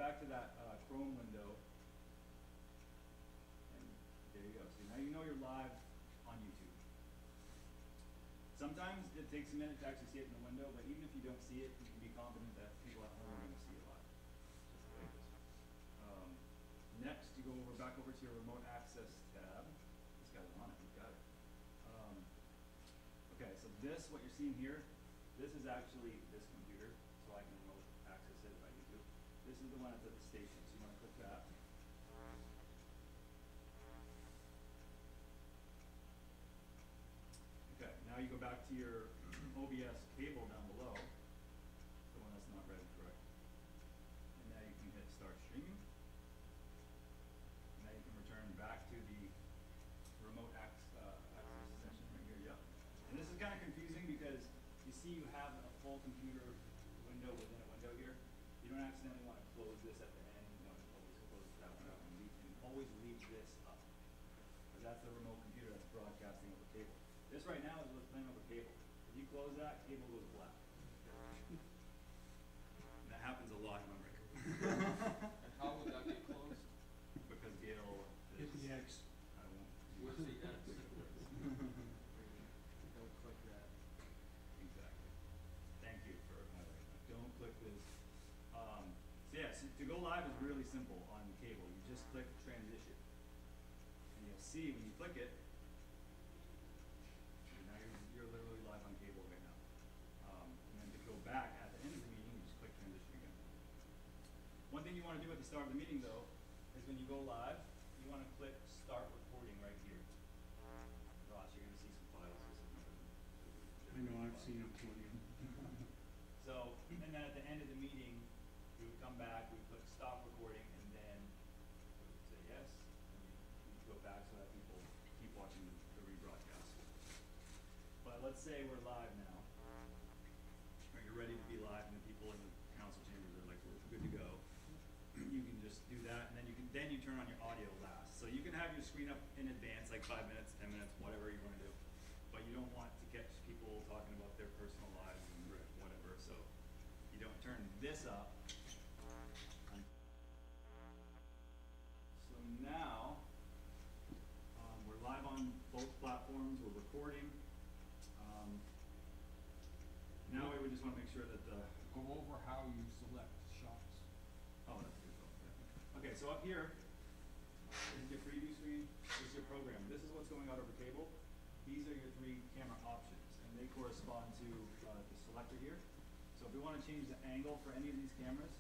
back to that Chrome window, and there you go. So now you know you're live on YouTube. Sometimes it takes a minute to actually see it in the window, but even if you don't see it, you can be confident that people at home are going to see it live. Just the way it is. Next, you go back over to your remote access tab. This guy's on it, we've got it. Okay, so this, what you're seeing here, this is actually this computer, so I can remote access it if I need to. This is the one that's at the station, so you want to click that. Okay, now you go back to your OBS cable down below, the one that's not red, correct? And now you can hit start streaming. Now you can return back to the remote access session right here, yep. And this is kind of confusing because you see you have a full computer window within a window here. You don't accidentally want to close this at the end. You want to always close that one out and always leave this up. Because that's the remote computer that's broadcasting over cable. This right now is what's playing over cable. If you close that, cable goes black. And that happens a lot in America. And how would that get closed? Because Gail Hit the X. I won't. Where's the X? Don't click that. Exactly. Thank you for highlighting that. Don't click this. So yeah, so to go live is really simple on cable. You just click transition. And you'll see when you click it, now you're literally live on cable right now. And then to go back at the end of the meeting, you just click transition again. One thing you want to do at the start of the meeting though, is when you go live, you want to click start recording right here. Ross, you're going to see some files. I know, I've seen them plenty. So, and then at the end of the meeting, we would come back, we would click stop recording, and then we would say yes, and you go back so that people keep watching the rebroadcast. But let's say we're live now, or you're ready to be live, and the people in the council chambers are like, we're good to go. You can just do that, and then you turn on your audio last. So you can have your screen up in advance, like 5 minutes, 10 minutes, whatever you want to do. But you don't want to catch people talking about their personal lives and whatever. So you don't turn this up. So now we're live on both platforms. We're recording. Now we would just want to make sure that the Go over how you select shots. oh, that's good. Yeah. Okay, so up here is your preview screen. This is your program. This is what's going out over cable. These are your 3 camera options, and they correspond to the selector here. So if we want to change the angle for any of these cameras,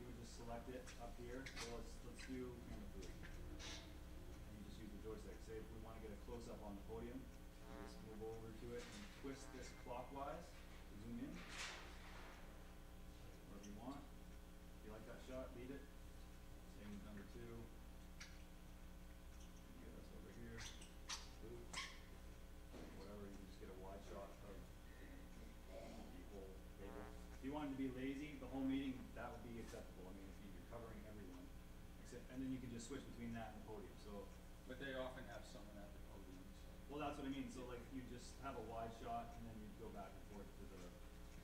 we would just select it up here. So let's do camera 3. And you just use the joystick. Say if we want to get a close-up on the podium, we just move over to it and twist this clockwise to zoom in. Wherever you want. If you like that shot, leave it. Same with number 2. Get us over here. Boop. Whatever, you can just get a wide shot of the whole table. If you wanted to be lazy, the whole meeting, that would be acceptable. I mean, if you're covering everyone. And then you can just switch between that and the podium. So, But they often have someone at the podium. So. well, that's what I mean. So, like, you just have a wide shot, and then you go back and forth to the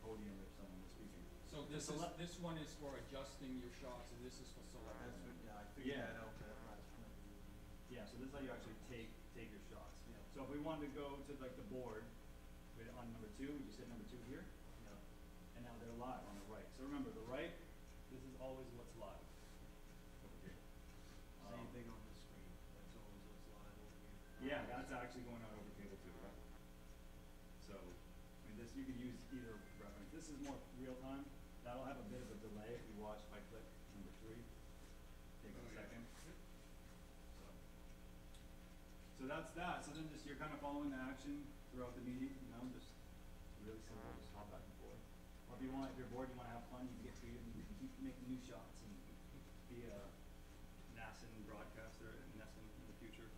podium if someone was speaking. So this one is for adjusting your shots, and this is for selecting. That's what, yeah, I figured Yeah. that out that last one. Yeah, so this is how you actually take your shots. Yeah. So if we wanted to go to like the board on number 2, we just hit number 2 here. Yeah. And now they're live on the right. So remember, the right, this is always what's live over here. Same thing on the screen. That's always what's live over here. Yeah, that's actually going out over cable too, right? So, I mean, this you can use either reference. This is more real time. That'll have a bit of a delay if you watch. If I click number 3, take a second. So that's that. So then just you're kind of following the action throughout the meeting, you know, just really simple, just hop back and forth. Or if you want, if you're bored, you want to have fun, you can get creative, you can keep making new shots and be a NASN broadcaster and NASN in the future.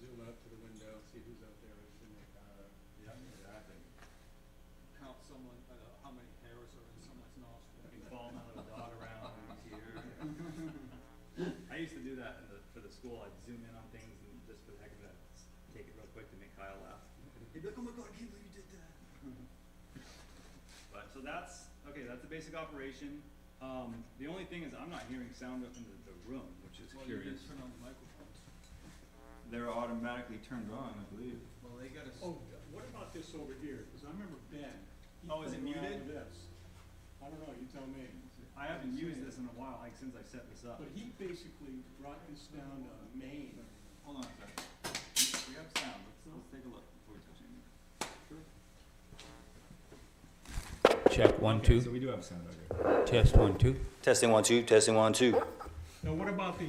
Zoom out to the window, see who's out there in their car. Yeah, exactly. Count someone, how many hairs are in someone's nostril. You can follow another dog around and here. I used to do that for the school. I'd zoom in on things and just for the heck of it, take it real quick to make Kyle laugh. He'd be like, oh my God, I can't believe you did that. But so that's, okay, that's the basic operation. The only thing is I'm not hearing sound up in the room, which is Well, you curious. didn't turn on the microphones. They're automatically turned on, I believe. Well, they gotta. Oh, what about this over here? Cause I remember Ben. he Oh, is it played around muted? with this. I don't know, you tell me. I haven't used this in a while, like since I set this up. But he basically brought this down to Maine. Hold on a second. We have sound. Let's take a look before we touch anything. Check, one, Okay, two. so we do have sound out here. Test, 1, 2. Testing 1 2, testing 1 2. Now, what about the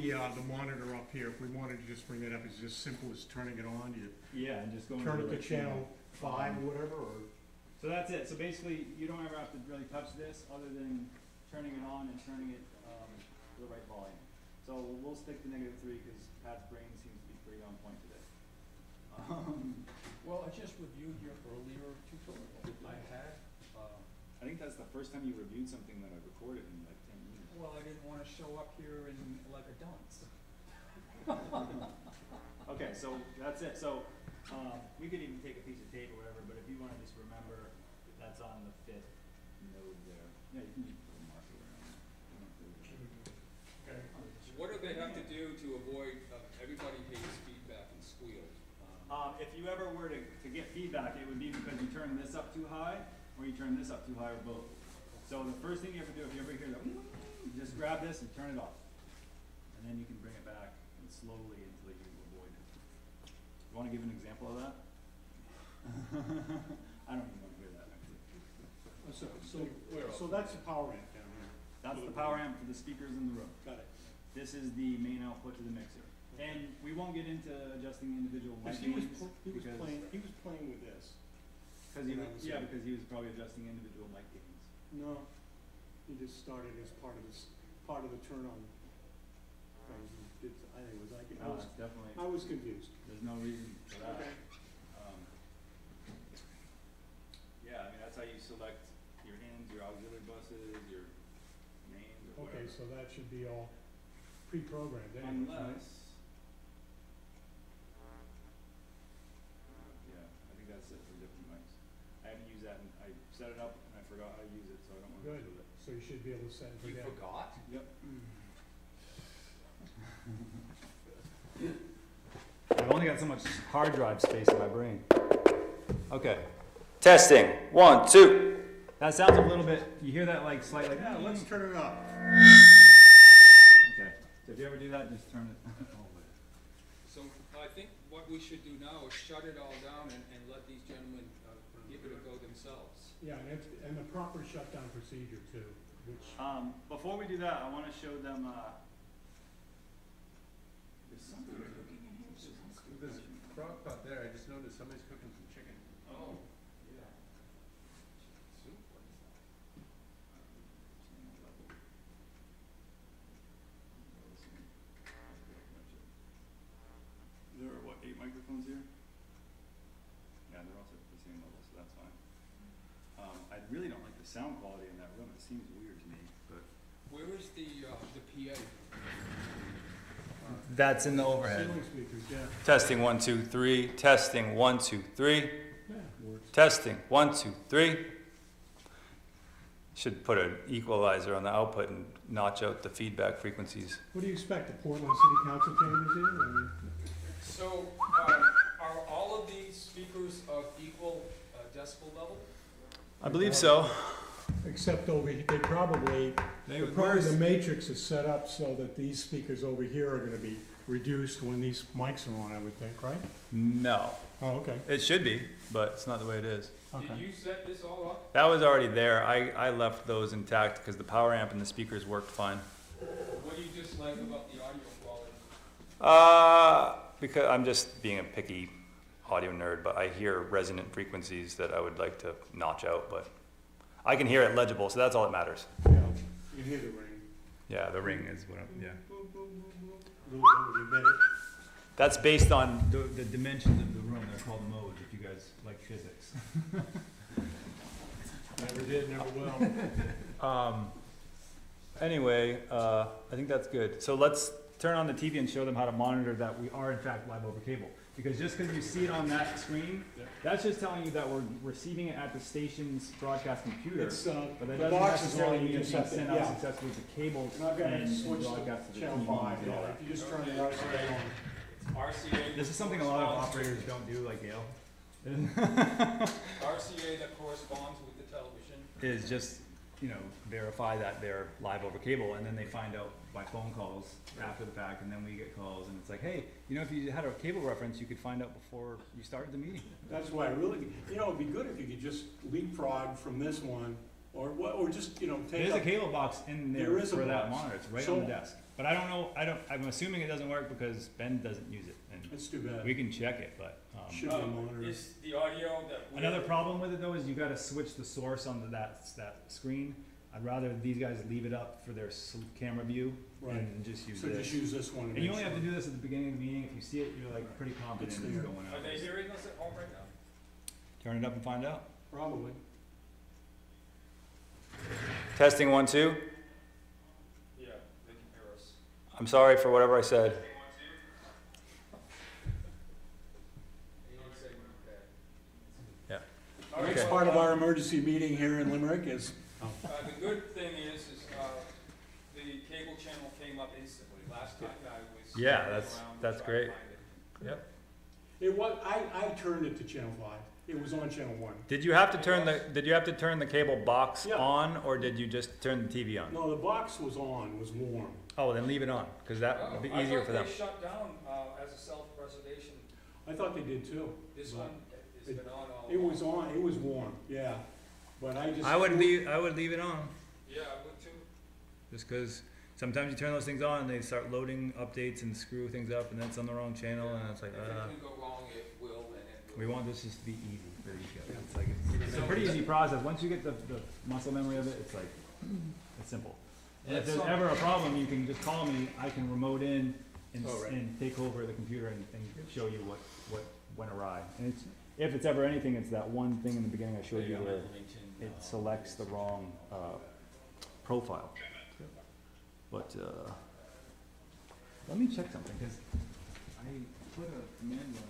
monitor up here? If we wanted to just bring that up, is it as simple as turning it on? You Yeah, and just going turn to it the to right channel 5 or whatever, or? So that's it. So basically, you don't ever have to really touch this other than turning it on and turning it to the right volume. So we'll stick to -3 because Pat's brain seems to be pretty on point today. Well, I just reviewed your earlier tutorial. I had, I think that's the first time you reviewed something that I recorded in like 10 years. well, I didn't wanna show up here in like a dunce. Okay, so that's it. So we could even take a piece of tape or whatever, but if you want to just remember that that's on the 5th node there. Yeah, you can just put a marker around it. You don't have to- Okay. What do they have to do to avoid, everybody hates feedback and squeals? If you ever were to get feedback, it would be because you turn this up too high or you turn this up too high or both. So the first thing you ever do, if you ever hear that, just grab this and turn it off. And then you can bring it back and slowly until you avoid it. You want to give an example of that? I don't even want to hear that actually. So that's the power amp down here. That's the power amp for the speakers in the room. Got it. This is the main output to the mixer. And we won't get into adjusting individual mic Because he was, gains. he was playing with this. Because he when was, I was yeah, in. because he was probably adjusting individual mic gains. No, he just started as part of this, part of the turn on thing. He did, I think it was like, It's definitely, I was confused. there's no reason for that. Okay. Yeah, I mean, that's how you select your ins, your auxiliary buses, your mains, or whatever. Okay, so that should be all pre-programmed anyways, right? Unless, yeah, I think that's it for different mics. I haven't used that, and I set it up and I forgot how to use it, so I don't want to Good, do it. so you should be able to set and You forget. forgot? Yep. Mm. I've only got so much hard drive space in my brain. Okay. Testing 1 2. That sounds a little bit, you hear that like slightly? Yeah, let's turn it up. Okay, so if you ever do that, just turn it. So I think what we should do now is shut it all down and let these gentlemen, give it a go themselves. Yeah, and the proper shutdown procedure too, which, Before we do that, I want to show them, there's something cooking in here. there's a crock pot there, I just noticed somebody's cooking some chicken. Oh. Yeah. Soup, what is that? There are what, 8 microphones here? Yeah, they're all set at the same level, so that's fine. I really don't like the sound quality in that room. It seems weird to me, but. Where is the PA? That's in the overhead. Ceiling speakers, yeah. Testing 1 2 3. Testing 1 2 3. Yeah, works. Testing 1 2 3. Should put an equalizer on the output and notch out the feedback frequencies. What do you expect, the Portland City Council chambers here? I mean, So, are all of these speakers of equal decibel level? I believe so. except over, they probably, the matrix is set up so that these speakers over here are gonna be reduced when these mics are on, I would think, right? No, Oh, okay, it should be, but it's not the way it is. okay. Did you set this all up? That was already there. I left those intact because the power amp and the speakers worked fine. What do you dislike about the audio quality? Because I'm just being a picky audio nerd, but I hear resonant frequencies that I would like to notch out, but I can hear it legible, so that's all that matters. Yeah, you hear the ring. Yeah, the ring is what I'm, yeah. Little bit of embedded. That's based on the dimensions of the room. They're called modes, if you guys like physics. Never did, never will. Anyway, I think that's good. So let's turn on the TV and show them how to monitor that we are in fact live over cable. Because just because you see it on that screen, that's just telling you that we're receiving it at the station's broadcast computer. It's, But that the doesn't box is necessarily on, mean you it's just being have to, sent out yeah. successfully to cable You're not gonna and switch broadcast to to the channel TVs 5, and all yeah, that. if you just turn the RCA on. RCA. This is something a lot of operators don't do, like Gail. RCA that corresponds with the television. Is just, you know, verify that they're live over cable, and then they find out by phone calls after the fact, and then we get calls, and it's like, hey, you know, if you had a cable reference, you could find out before you started the meeting. That's why I really, you know, it'd be good if you could just leapfrog from this one, or what, or just, you know, take There's a up. cable box in there There is a for that box. monitor, it's right So- on the desk. But I don't know, I'm assuming it doesn't work because Ben doesn't use it, and That's too bad. we can check it, but, Should be a monitor. Is the audio that we. Another problem with it though is you gotta switch the source on that screen. I'd rather these guys leave it up for their camera view Right. and just use So this. just use this one. And you only have to do this at the beginning of the meeting. If you see it, you're like pretty confident It's it's there. going Are out. they hearing us at home right now? Turn it up and find out. Probably. Testing 1, 2. Yeah, they can hear us. I'm sorry for whatever I said. He didn't say we were bad. Yeah. All right, Next well, part of our emergency meeting here in Limerick is, the good thing is the cable channel came up instantly. Last time I was. Yeah, looking that's- around to that's try to great. find it. it was, I turned it to channel 5. It was on channel 1. Did you have to turn the cable box Yeah. on, or did you just turn the TV on? No, the box was on, was warm. Oh, then leave it on, because that Oh, would be easier for I them. thought they shut down as a self-preservation. I thought they did too. This But one has been on all along. It was on, it was warm, yeah. But I just. I would leave it on, Yeah, I would too. just because sometimes you turn those things on and they start loading updates and screw things up, and then it's on the wrong channel, and it's like, If it can go wrong, it will, and it will. we want this just to be easy for these guys. It's like, it's a pretty easy process. Once you get the muscle memory of it, it's like, it's simple. And if That's there's all. ever a problem, you can just call me, I can remote in and, Oh, right. and take over the computer and show you what went awry. And it's, if it's ever anything, it's that one thing in the beginning I showed you where it selects the wrong, profile. But, let me check something, cause I put a command line